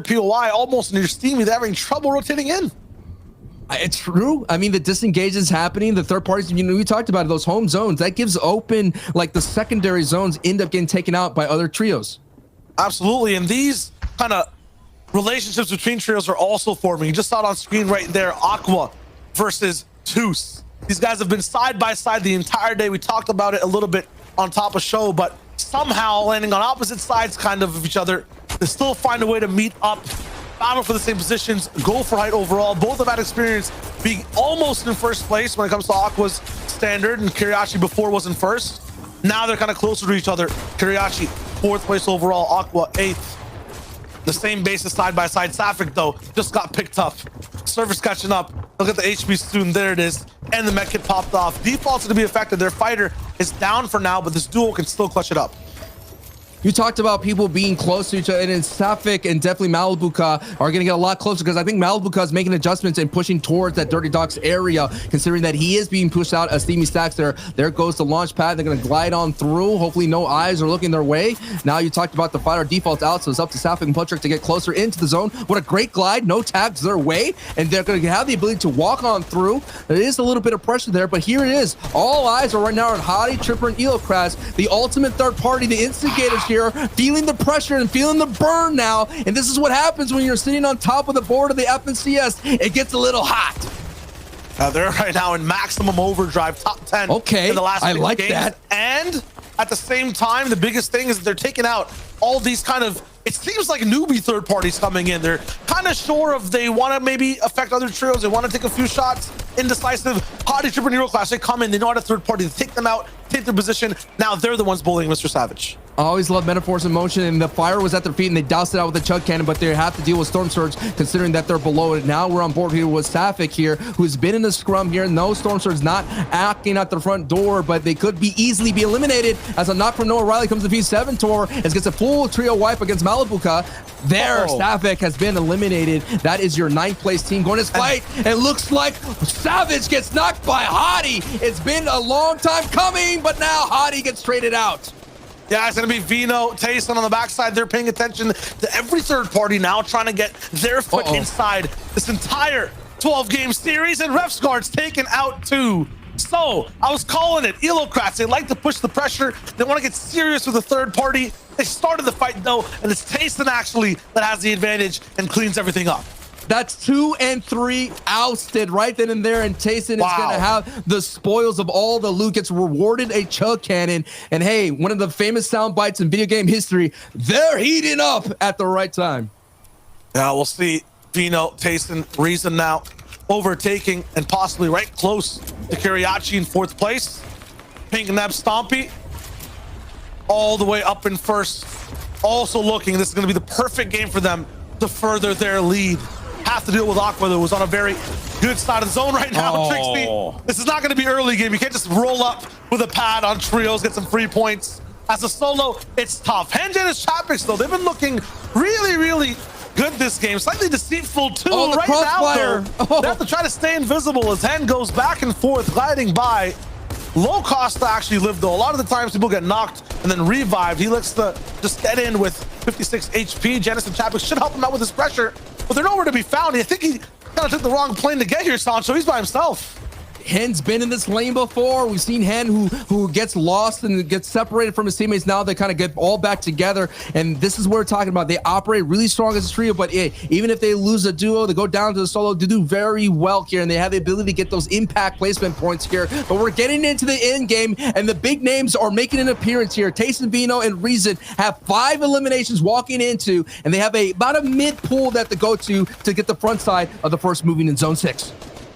POI almost near Steamy. They're having trouble rotating in. It's true. I mean, the disengage is happening. The third parties, you know, we talked about it, those home zones that gives open, like the secondary zones end up getting taken out by other trios. Absolutely. And these kind of relationships between trios are also forming. You just saw it on screen right there. Aqua versus Toos. These guys have been side by side the entire day. We talked about it a little bit on top of show, but somehow landing on opposite sides kind of each other. They still find a way to meet up, battle for the same positions, go for height overall. Both have had experience being almost in first place when it comes to Aqua's standard, and Kiriachi before was in first. Now they're kind of closer to each other. Kiriachi, fourth place overall, Aqua, eighth. The same basis side by side. Sapphic, though, just got picked up. Service catching up. Look at the HP soon. There it is. And the mech kit popped off. Default's to be affected. Their fighter is down for now, but this duo can still clutch it up. You talked about people being close to each other, and then Sapphic and definitely Malibuka are going to get a lot closer, because I think Malibuka is making adjustments and pushing towards that Dirty Docks area, considering that he is being pushed out as Steamy stacks there. There goes the launch pad. They're going to glide on through. Hopefully no eyes are looking their way. Now you talked about the fighter defaults out, so it's up to Sapphic and Putrick to get closer into the zone. What a great glide. No tags their way, and they're going to have the ability to walk on through. There is a little bit of pressure there, but here it is. All eyes are right now on Hottie, Tripper, and Elocraz, the ultimate third party, the instigators here, feeling the pressure and feeling the burn now. And this is what happens when you're sitting on top of the board of the FNCS. It gets a little hot. They're right now in maximum overdrive, top 10 okay, in the last I like games. that. And at the same time, the biggest thing is that they're taking out all these kind of, it seems like newbie third parties coming in. They're kind of sure if they want to maybe affect other trios. They want to take a few shots. Indecisive. Hottie, Tripper, and Euroclass, they come in. They know how to third party. They take them out, take their position. Now they're the ones bullying Mr. Savage. I always love metaphors in motion, and the fire was at their feet and they doused it out with a chug cannon, but they have to deal with Storm Surge considering that they're below it. Now we're on board here with Sapphic here, who's been in the scrum here. No, Storm Surge not acting at the front door, but they could be easily be eliminated as a knock from Noah Riley comes to V7 Tor and gets a full trio wipe against Malibuka. There, Sapphic has been eliminated. That is your 9th place team going to this fight. It looks like Savage gets knocked by Hottie. It's been a long time coming, but now Hottie gets traded out. Yeah, it's going to be Vino, Tayson on the backside. They're paying attention to every third party now, trying to get their foot inside this entire 12-game series, and Refsguard's taken out too. So, I was calling it. Elocrats, they like to push the pressure. They want to get serious with the third party. They started the fight, though, and it's Tayson actually that has the advantage and cleans everything up. That's 2 and 3 ousted right then and there, and Tayson is going to have the spoils of all the loot, gets rewarded a chug cannon. And hey, one of the famous sound bites in video game history, they're heating up at the right time. Yeah, we'll see. Vino, Tayson, Reason now overtaking and possibly right close to Kiriachi in 4th place. Pink Neb Stompy all the way up in first. Also looking, this is going to be the perfect game for them to further their lead. Have to deal with Aqua, that was on a very good side of the zone right now. Trixie, this is not going to be early game. You can't just roll up with a pad on trios, get some free points. As a solo, it's tough. Hanjan is Chapix, though. They've been looking really, really good this game. Slightly deceitful, too. Right now, though, they have to try to stay invisible as Hand goes back and forth, gliding by. Low cost to actually live, though. A lot of the times people get knocked and then revived. He looks to just get in with 56 HP. Janice and Chapik should help him out with his pressure, but they're nowhere to be found. I think he kind of took the wrong plane to get here, Sancho. He's by himself. Hen's been in this lane before. We've seen Hen who gets lost and gets separated from his teammates. Now they kind of get all back together, and this is what we're talking about. They operate really strong as a trio, but even if they lose a duo, they go down to the solo, they do very well here, and they have the ability to get those impact placement points here. But we're getting into the end game, and the big names are making an appearance here. Tayson, Vino, and Reason have 5 eliminations walking into, and they have about a mid pool that they go to get the front side of the first moving in Zone 6.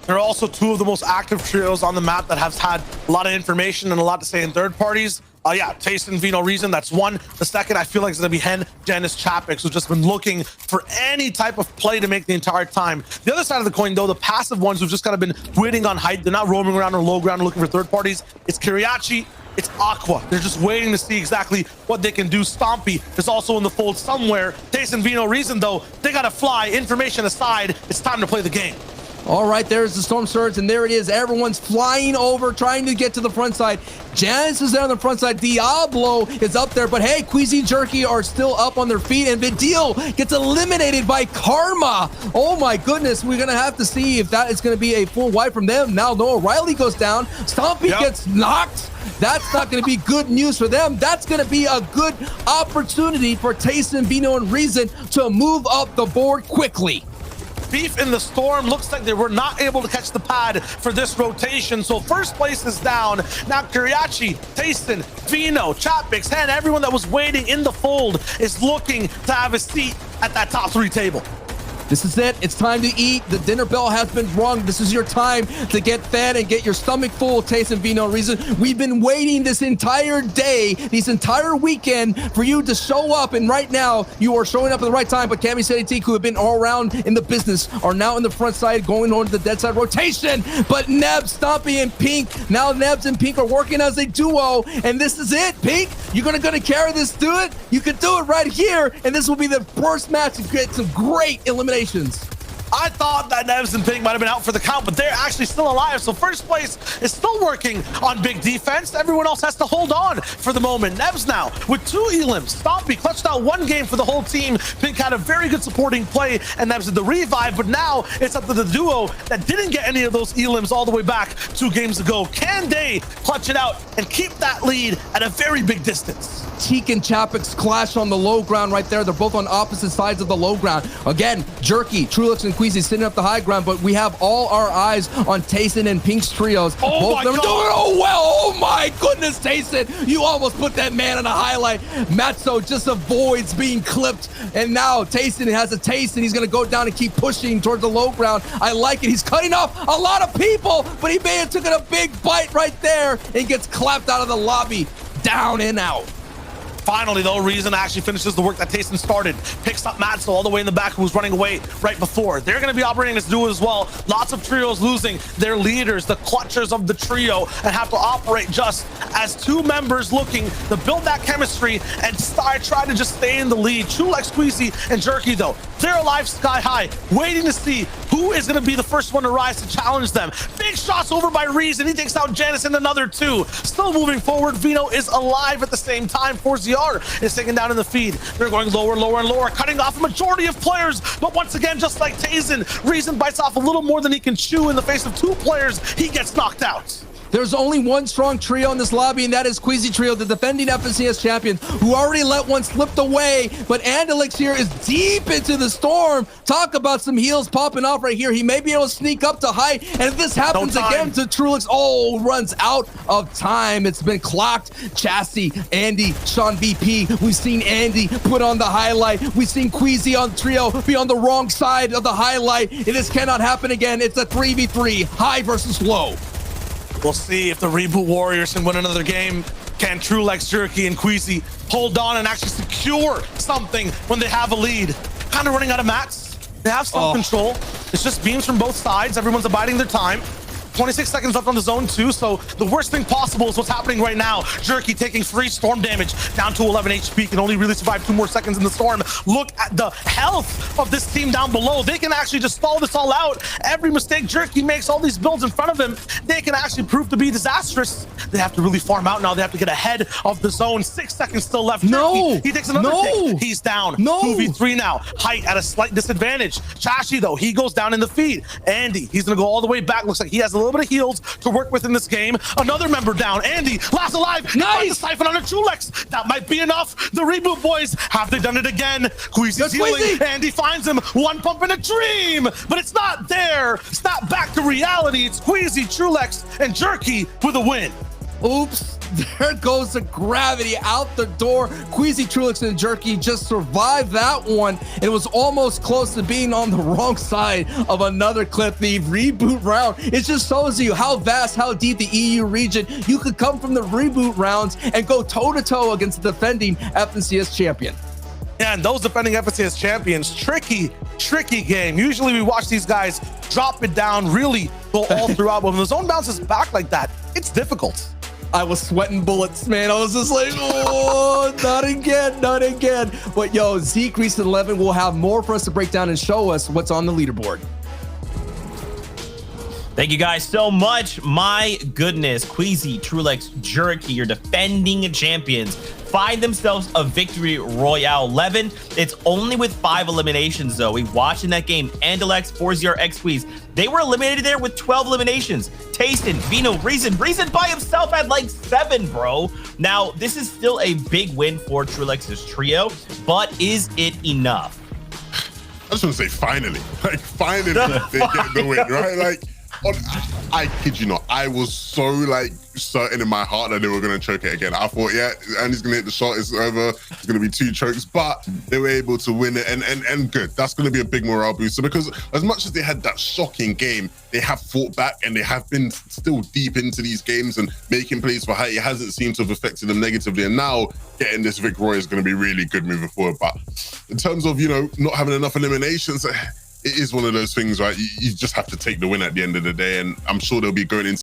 There are also 2 of the most active trios on the map that have had a lot of information and a lot to say in third parties. Yeah, Tayson, Vino, Reason, that's one. The second, I feel like, is going to be Hen, Janice, Chapix, who's just been looking for any type of play to make the entire time. The other side of the coin, though, the passive ones who've just kind of been waiting on height. They're not roaming around on low ground looking for third parties. It's Kiriachi, it's Aqua. They're just waiting to see exactly what they can do. Stompy is also in the fold somewhere. Tayson, Vino, Reason, though, they got to fly. Information aside, it's time to play the game. All right, there's the Storm Surge, and there it is. Everyone's flying over, trying to get to the front side. Janice is there on the front side. Diablo is up there, but hey, Queasy and Jureky are still up on their feet, and Vidil gets eliminated by Karma. Oh my goodness, we're gonna have to see if that is gonna be a full wipe from them. Now Noah Riley goes down. Stompy gets knocked. That's not going to be good news for them. That's going to be a good opportunity for Tayson, Vino, and Reason to move up the board quickly. Beef in the Storm looks like they were not able to catch the pad for this rotation, so first place is down. Now Kuriachi, Tayson, Vino, Chapix, Hen, everyone that was waiting in the fold is looking to have a seat at that top 3 table. This is it. It's time to eat. The dinner bell has been rung. This is your time to get fed and get your stomach full, Tayson, Vino, Reason. We've been waiting this entire day, this entire weekend for you to show up, and right now you are showing up at the right time. But Cammy City Teak, who have been all around in the business, are now in the front side going on to the dead side rotation. But Nebs, Stompy, and Pink, now Nebs and Pink are working as a duo, and this is it. Pink, you're gonna carry this to it. You can do it right here, and this will be the first match to get some great elimination. I thought that Nebs and Pink might have been out for the count, but they're actually still alive. So first place is still working on big defense. Everyone else has to hold on for the moment. Nebs now with 2 elims. Stompy clutched out 1 game for the whole team. Pink had a very good supporting play, and Nebs did the revive, but now it's up to the duo that didn't get any of those elims all the way back 2 games ago. Can they clutch it out and keep that lead at a very big distance? Teak and Chapix clash on the low ground right there. They're both on opposite sides of the low ground. Again, Jureky, Trulex, and Queasy sitting up the high ground, but we have all our eyes on Tayson and Pink's trios. Oh both my of them God. doing oh well. Oh my goodness, Tayson, you almost put that man on a highlight. Matzo just avoids being clipped, and now Tayson has a taste, and he's gonna go down and keep pushing towards the low ground. I like it. He's cutting off a lot of people, but he may have taken a big bite right there and gets clapped out of the lobby, down and out. Finally, though, Reason actually finishes the work that Tayson started. Picks up Matzo all the way in the back, who was running away right before. They're going to be operating as duo as well. Lots of trios losing their leaders, the clutchers of the trio, and have to operate just as 2 members looking to build that chemistry and try to just stay in the lead. Trulex, Queasy, and Jureky, though, they're alive sky high, waiting to see who is going to be the first one to rise to challenge them. Big shots over by Reason. He takes out Janice and another 2. Still moving forward. Vino is alive at the same time. 4-0 is taken down in the feed. They're going lower, lower, and lower, cutting off a majority of players. But once again, just like Tayson, Reason bites off a little more than he can chew. In the face of 2 players, he gets knocked out. There's only one strong trio in this lobby, and that is Queasy Trio, the defending FNCS champion, who already let one slip away. But Andalix here is deep into the storm. Talk about some heals popping off right here. He may be able to sneak up to height, and if this happens again to Trulex, runs out of time. It's been clocked. Chassis, Andy, Sean VP. We've seen Andy put on the highlight. We've seen Queasy on trio be on the wrong side of the highlight. And this cannot happen again. It's a 3v3, high versus low. We'll see if the Reboot Warriors can win another game. Can Trulex, Jureky, and Queasy hold on and actually secure something when they have a lead? Kind of running out of mats. They have some control. It's just beams from both sides. Everyone's abiding their time. 26 seconds left on the zone 2, so the worst thing possible is what's happening right now. Jureky taking free storm damage, down to 11 HP, can only really survive 2 more seconds in the storm. Look at the health of this team down below. They can actually just stall this all out. Every mistake Jureky makes, all these builds in front of him, they can actually prove to be disastrous. They have to really farm out now. They have to get ahead of the zone. 6 seconds still left. Jureky, he takes another take. He's down. 2v3 now. Height at a slight disadvantage. Chashi, though, he goes down in the feed. Andy, he's going to go all the way back. Looks like he has a little bit of heals to work with in this game. Another member down. Andy, last alive. Nice. The siphon on a Trulex. That might be enough. The Reboot boys, have they done it again? Queasy's healing. Andy finds him. 1 pump in a dream, but it's not there. It's not back to reality. It's Queasy, Trulex, and Jureky with a win. Oops, there goes the gravity out the door. Queasy, Trulex, and Jureky just survived that one. It was almost close to being on the wrong side of another clip. The reboot round, it just shows you how vast, how deep the EU region. You could come from the reboot rounds and go toe-to-toe against the defending FNCS champion. Yeah, and those defending FNCS champions, tricky game. Usually we watch these guys drop it down, really go all throughout. But when the zone bounces back like that, it's difficult. I was sweating bullets, man. I was just like, oh, not again, not again. But yo, Zeke Reese 11 will have more for us to break down and show us what's on the leaderboard. Thank you guys so much. My goodness, Queasy, Trulex, Jureky, your defending champions, find themselves a victory royale. 11. It's only with 5 eliminations though. We watched in that game, Andalex, 4ZRX Squeeze. They were eliminated there with 12 eliminations. Tasten, Vino, Reason by himself had like 7, bro. Now, this is still a big win for Trulex's trio, but is it enough? I just want to say finally, like finally they get the win, right? Like, I kid you not, I was so like certain in my heart that they were going to choke it again. I thought, yeah, Andy's going to hit the shot, it's over, it's going to be 2 chokes, but they were able to win it, and good. That's going to be a big morale booster, because as much as they had that shocking game, they have fought back and they have been still deep into these games and making plays for high. It hasn't seemed to have affected them negatively, and now getting this Vic Roy is going to be really good moving forward. But in terms of, you know, not having enough eliminations, it is one of those things, right? You just have to take the win at the end of the day, and I'm sure they'll be going into